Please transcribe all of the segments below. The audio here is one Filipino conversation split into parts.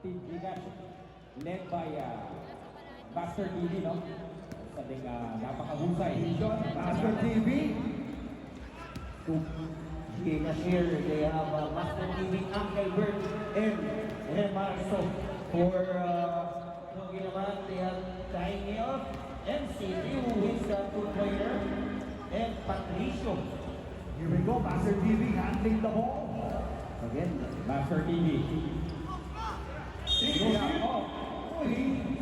Team Gcash led by Master TV, no? Sa ding napakahusay. Master TV. Gcash here, they have Master TV, Uncle Bert, and Marso. For Nogi naman, they have Tiny Off, MCD, who is a two-pointer, and Patricio. Here we go, Master TV handling the ball. Again, Master TV. 3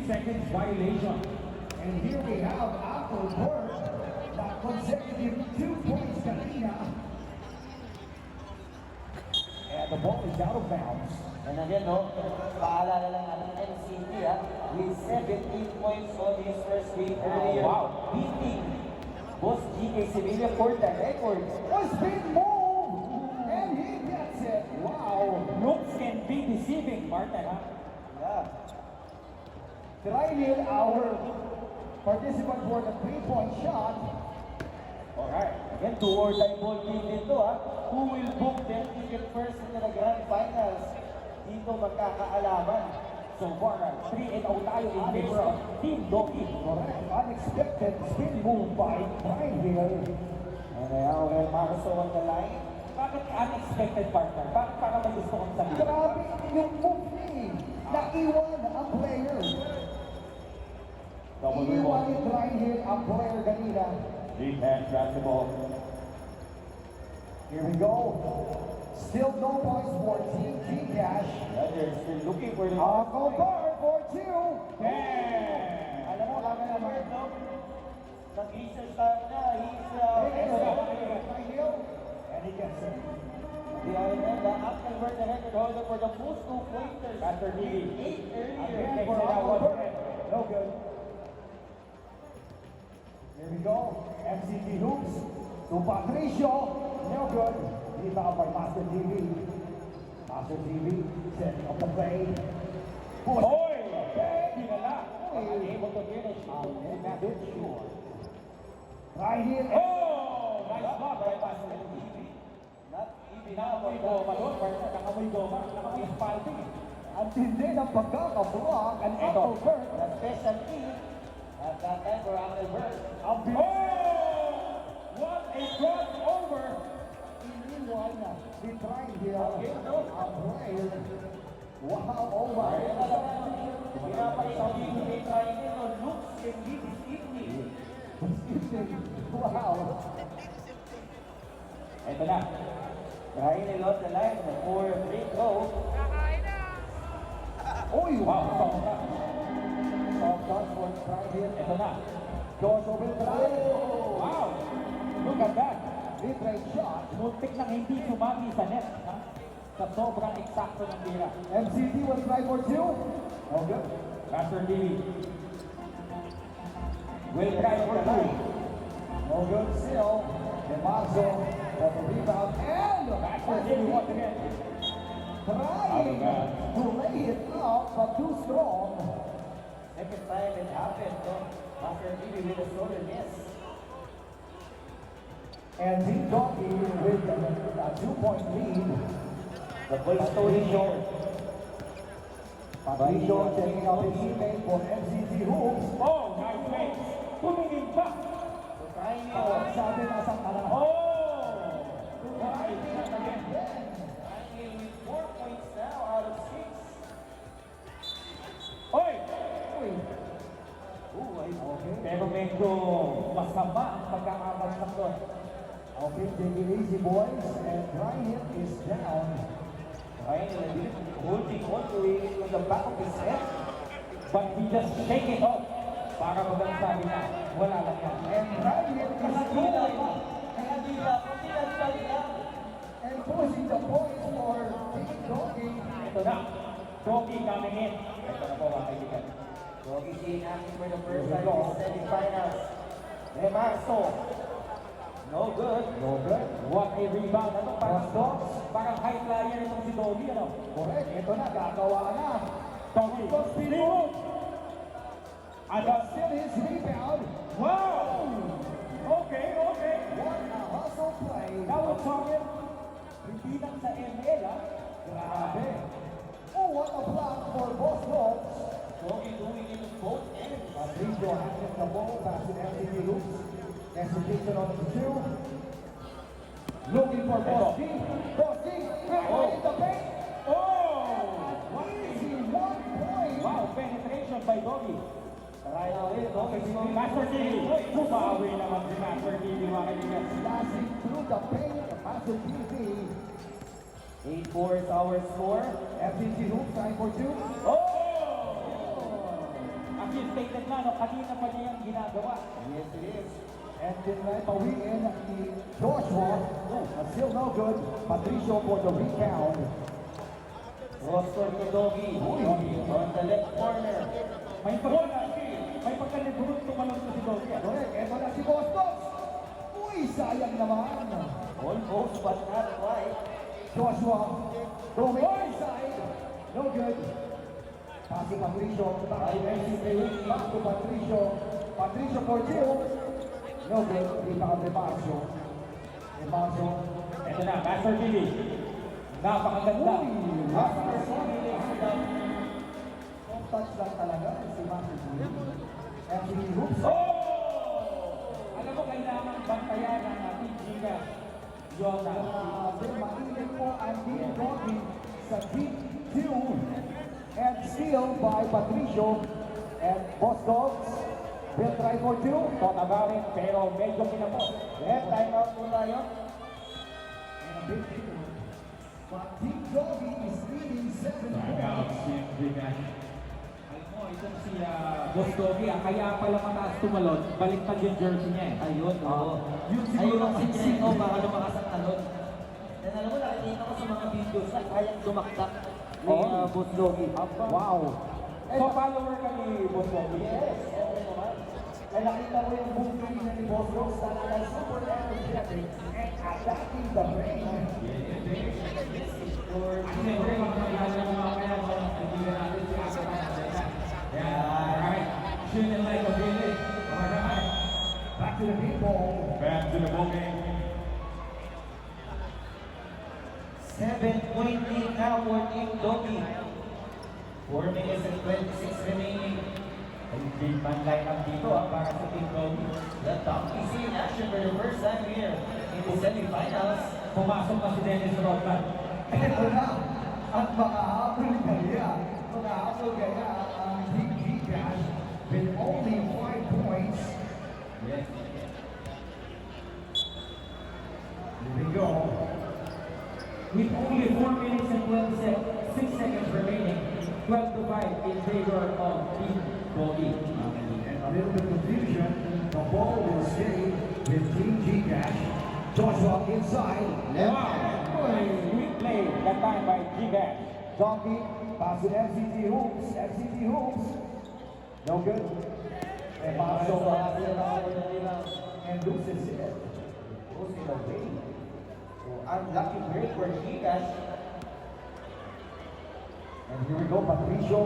seconds violation. And here we have Uncle Bert, the consecutive 2 points kanina. And the ball is out of bounds. and again, no, paalala lang natin MCD, with 17 points on his first game earlier. Wow. Beating Boss GK Sevilla for the record. A spin move! And he gets it. Wow! Looks can be deceiving, Martin, ha? Yeah. Trinil, our participant for the 3-point shot. Alright, again, 2 or die ball game dito, Who will book their ticket first into the grand finals? Dito magkakaalaman. So far, 3-0 tayo in favor of Team Doki. Correct. Unexpected spin move by Trinil. And now, Marso on the line. Bakit unexpected, partner? Bakit para may gusto kong sabihin? Grabe yung move ni. Naiwan ang player. Double Iwan ni rebound. Trinil ang player kanina. Gcash grabs the ball. Here we go. Still no points for Team Gcash. Yeah, they're still looking for the Uncle Bert for 2. Damn! Alam mo, kami naman, no? Nag-research tayo na, he's Trinil. And he gets it. the Uncle Bert, the record holder for the most 2-pointers. Master TV. 8 earlier. Again for Takes it out Uncle once Bert. again. No good. Here we go. MCT hoops to Patricio. No good. Rebound by Master TV. Master TV setting up the play. Push. Hoy! Pinala! Unable to finish. Not sure. Right here. Oh! Nice block by Master TV. Not even Nakamoy goma doon, partner. Nakamoy goma. Nakamoy spalding. Ang tindi ng pagkakablock and Ito. Uncle Bert. the special team at that time for Uncle Bert. Ang bilis. Oh! What a crossover! Iniwan na. He tried here. Ang player. Wow, over. Pinapalisaw dito ni Trinil, no, looks can be deceiving. Wow. Ito na. Trinil on the line for free throw. Uy, Wow, soft na. Soft touch for right here. Ito na. Goes over the line. Wow! Look at that. Mid-range shot. Muntik nang hindi sumagi sa net. Ha? Sa sobrang eksakto ng tira. MCT will try for 2. No good. Master TV. Will try for For 2. 3. No good still. Demazo for the rebound. And Master TV once again. trying to lay it out, but too strong. Second time it happened, no? Master TV with a shoulder miss. And Team Donkey with a 2-point lead. The ball story short. Patricio checking out his teammate for MCT hoops. Oh, nice face. Tumingin pa. So Trinil, Sabi nasa kanan. Oh! Nice shot again. Trinil with 4 points now out of 6. Oy! Uy. Okay. Pero medyo masama ang pagkakabagsak doon. Okay, take it easy, boys. And Ryan is down. Trinil holding on to it on the back of his head. But he just shake it off. Para magang sabi niya, wala lang yan. And Ryan is going Kaya dila, kung pinagpali lang. and pushing the points for Team Donkey. Ito na. Doki coming in. Ito na po mga kaibigan. Dogi Shane acting for the first time in the semifinals. Remarso. No good. No good. What a rebound. Ano, parang high flyer itong si Doki, ano? Correct. Ito na, gagawa na. Doki. Remove. But Ano? still his rebound. Wow! Okay, okay. What a hustle play. Now we're talking, hindi lang sa ML, ha? Grabe. Oh, what a block for Anticipation on the two. Looking for Boss D. Boss D, right in the paint. Oh! Easy 1 point. Wow, penetration by Doggy. Right away, no? Master TV. Bumawi naman si Master TV, mga kaibigan. Slashing through the paint. Master TV. 8-4 is our score. FCG Hoops, time for two. Oh! Actually, stated na, no? Kanina pa niya yung ginagawa. Yes, it is. And tinry bawiin ni Joshua. Still no good. Patricio for the rebound. Roster to Doggy. On the left corner. May pagkalibulot tumalon ko si Doggy. Correct. Eto na si Boston. Uy, sayang naman. Almost, but not quite. Joshua going inside. No good. Passing Patricio. Back to Patricio. Patricio for two. No good. Rebound Rebacio. Rebacio. Ito na, Master TV. Napakaganda. Top touch lang talaga si Master G. FCG Hoops. Oh! Alam mo, kailangan bantayan ng ating Giga. Yung Mainit po ang Dean Doggy sa deep two. And steal by Patricio. And Boss Dogs will try for two. Thought about it, pero medyo pinapos. Yeah, time out po tayo. And a big hit. But Dean Doggy is leading 7 points. Alam mo, itong si Boss Doggy, kaya pala mataas tumalon, baliktad yung jersey niya eh. Ayun, oo. Yun siguro Ayun ang ang sinsin ko, baka lumakas ang talon. And alam mo, nakikita ko sa mga videos na kayang dumaktak ni Oo. Boss Doggy. Wow. So, follower ka ni Boss Doggy? Yes, okay naman. And nakita mo yung movie ni Boss Dogs na nalay super energetic and attacking the brain. Siyempre, magpapagala ng mga kaya mga kaibigan natin si Asa Pangasinan. Alright, tune in like a village. Alright. Back to the people. Back to the ball game. 7-point lead now for Team Doggy. 4 minutes and 26 remaining. Hindi man line-up dito para sa Team Doggy. The Donkeys in action for the first time here in the semifinals. Pumasok na si Dennis Rodman. Ito na at makahabol kaya. Makahabol kaya ang Team Gcash with only 5 points. Yes. Here we go. With only 4 minutes and 6 seconds remaining, 12 to 5 in favor of Team Doggy. And a little bit of confusion. The ball will stay with Team Gcash. Joshua inside. Sweet play that time by Gigas. Donkey pass to FCG Hoops. FCG Hoops. No good. And So, Marshall and loses it. goes in the way. So, unlucky break for Gigas. And here we go, Patricio.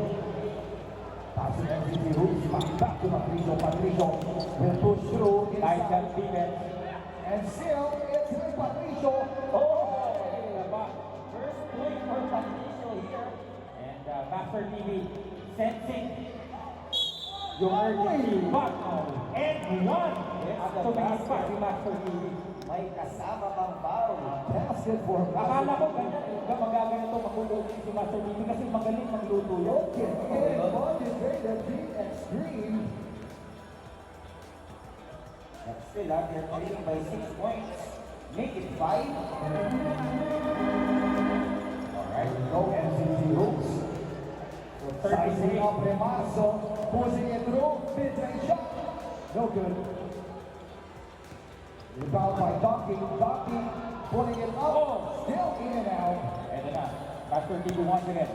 Pass to FCG Hoops. Back to Patricio. Patricio will push through Nice inside. and defense. And still, it's with Patricio. First point for Patricio here. And Master TV sensing yung urgency. Back and one. At tumingin pa si Master TV. May kasama pang foul. Basket for Akala ko ganyan, magaganito makulungin si Master TV kasi magaling magluto yun. Okay, motivated the extreme. But still, they're leading by 6 points. Make it 5. Alright, go FCG Hoops. So Sizing 38. up Remaso, pushing it through, mid-range shot. No good. Rebound by Donkey. Donkey pulling it up, still in and out. Ito na, Master TV once again.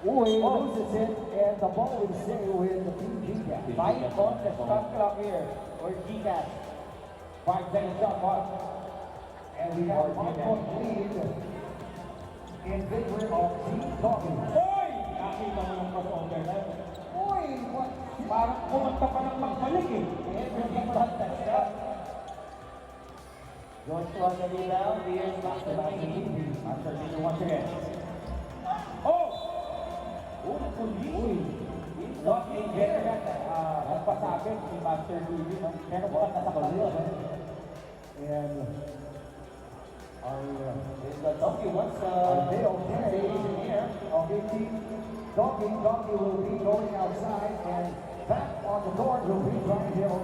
Uy, loses it, and the ball will stay with the Team Gcash. 5 on the shot clock here for Gigas. 5 seconds shot clock. And we have 1 point lead in favor of Team Donkey. Oy! Nakita mo yung crossover na yun. Uy, what? Parang kumanta pa ng magbalik eh. Everything but the shot. Joshua the rebound. Here's Master TV. Master TV once again. Oh! Uy, What a get that nagpasabit si Master TV, no? Pero mukhang nasaktan yun. And The donkey wants Dale sensation here. Okay, team. Donkey will be going outside and back on the court will be Brian Hill.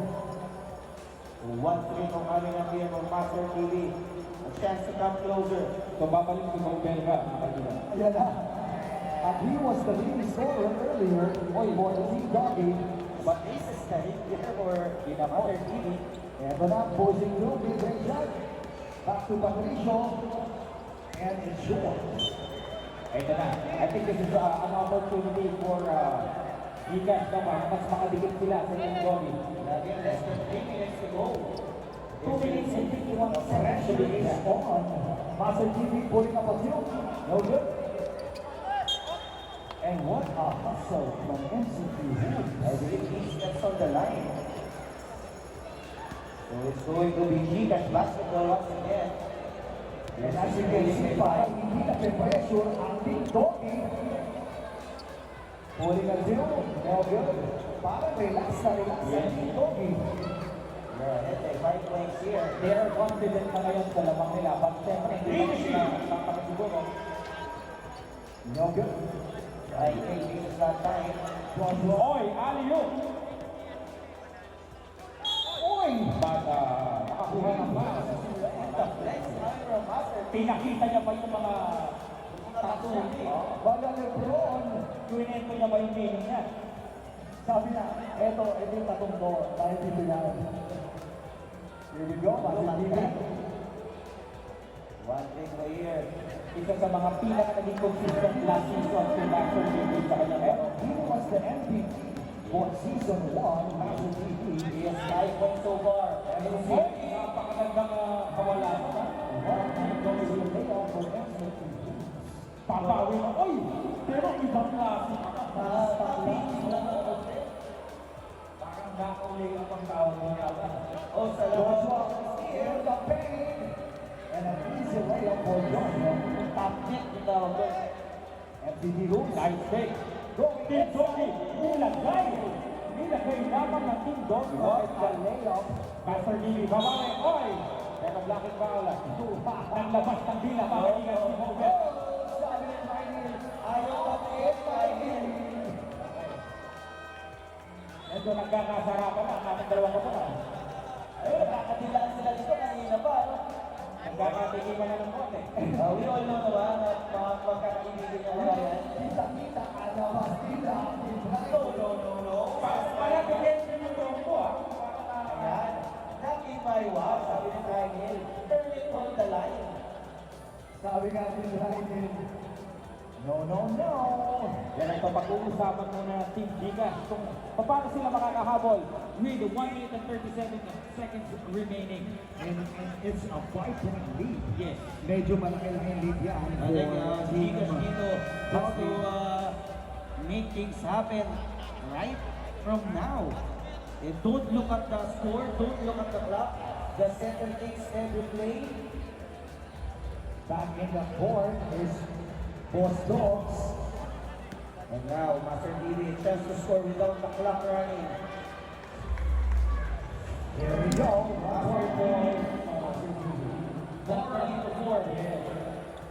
Once again, kung aming ang PM of Master TV, a chance to come closer. So babalik si Belga, mga kaibigan. Ayan na. And he was the leading scorer earlier for the team Donkey. But this is the hit here for Master TV. And but now posing through, big great shot. Back to Patricio. And it's short. Ito na. I think this is an opportunity for Gigas na para mas makadikit sila sa yung Gomi. Again, less than 3 minutes to go. 2 minutes and 51 seconds to be on. Master TV pulling up a few. No good. And what a hustle from MCT. I believe he's that's on the line. So it's going to be Gigas basketball once again. And as you can see, parang hindi na pressure ang Team Donkey. Pulling a few. No good. Parang relax ang Team Donkey. Yeah, that's a 5 points here. They are confident na ngayon sa labang nila. But siyempre, hindi na sila nakakasiguro. No good. I think this is that time. Oy, Aliyo! Oy! But nakakuha ng pass. The flex line from Master TV. Pinakita niya pa yung mga tattoo. Bala Lebron. Kwinento niya ba yung meaning niya? Sabi na, eto, ito yung tatong ko. Dahil dito yan. Here we go, Master TV. One thing for here. Isa sa mga pinaka naging consistent last season si Master TV sa kanyang And he was the MVP for season 1, Master TV. He has 5 points so far. Napakagandang kawalan. Papawi na. Oy! Pero ibang klase. Parang nakauli ang pagkawal niya. Oh, sa Joshua labas. in the paint. And an easy layup for Joshua. Top net yung tawag doon. MCT Hoops. Nice take. Team Donkey, nilagay. Nilagay lamang ng Team Donkey. What a layup. Master TV, babawi. Oy! Pero blocking foul. Naglabas ng dila. Pakaligan si Hogan. Sabi ni Maynil, ayaw pag-iit, Maynil. Medyo nagkakasarapan ang ating dalawang kapunan. Ayun, nakakatilaan sila dito kanina pa, no? Nagkakatikiman na ng konti. We all know naman at mga pagkakaibigan niya mga yan. Kita-kita ka naman, kita. No. Para bigyan siya ng trompo, ah. Ayan. Not in my watch, sabi ni Daniel. Turn it on the line. Sabi nga ni Maynil, no. Yan ang pag-uusapan muna ng Team Gigas kung paano sila makakahabol with 1 minute and 37 seconds remaining. And it's a 5-point lead. Yes. Medyo malaki lang yung lead yan. I think Gigas dito has to make things happen right from now. And don't look at the score, don't look at the clock. The center takes every play. Back in the court is Boss Dogs. And now, Master TV, chance to score without the clock running. Here we go.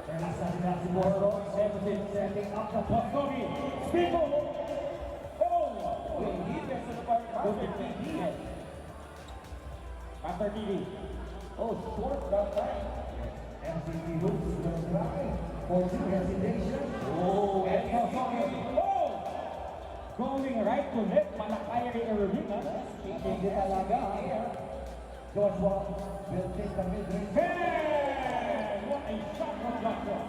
And nasa sila si Boss Dogs. Setting up the puck. Boscovi, Spiegel. Oh! Wait, defense on the part of Master TV. Master TV. Oh, short that time. MCT Hoops will try for two hesitation. Oh, and Boscovi. Oh! Going right to left, Malakay Irving, ha? Hindi talaga. Joshua will take the mid-range. Hey! What a shot from Joshua.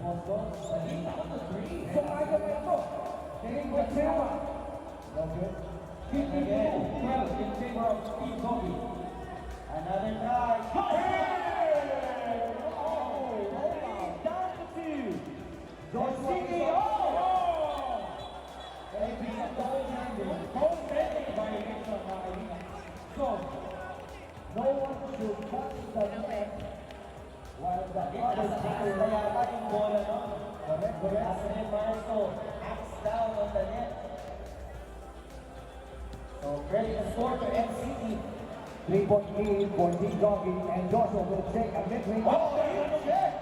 Boss Dogs. So, ayaw na ito. Tingin ko Silva. No good. 52-12 in favor of Team Gogi. Another try. Hey! Oh! Down to 2. Joshua is CEO! up. Goal-setting violation, mga kaibigan. So, No one should touch the net while the other Nasa player. na yata yung bola, no? Correct. As Marco acts down on the net. So, credit the score to NCT. 3-point lead for Team Doggy and Joshua will take a mid-range. Oh, ayun, okay.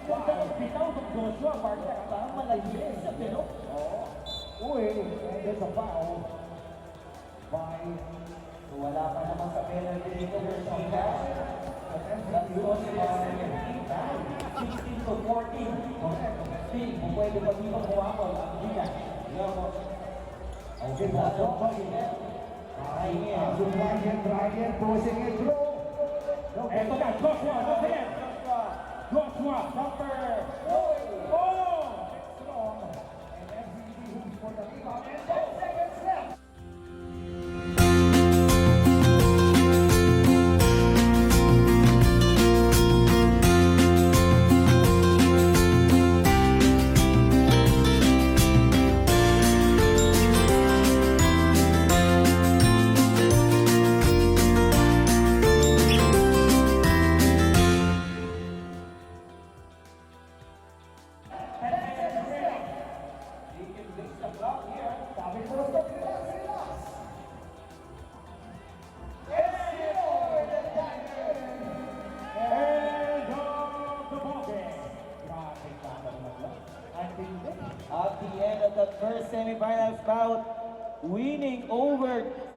Ganda ng bitaw ng Joshua, partner. Parang malayo siya, pero. Uy, and there's a foul by So, wala pa naman sa penalty dito, Bershika. That's goes by 16 to 14. Steve, kung pwede pa dito kumapol, ang liga. Okay, that's all. Ryan pushing it through. Eto na, Joshua, once again. Joshua, number. Oh! Strong. And MCD hoops for the rebound. And 10 seconds left. Sabi ko, relax. End of the ballgame. Grabe ka naman. At the end of the first semifinals bout, winning over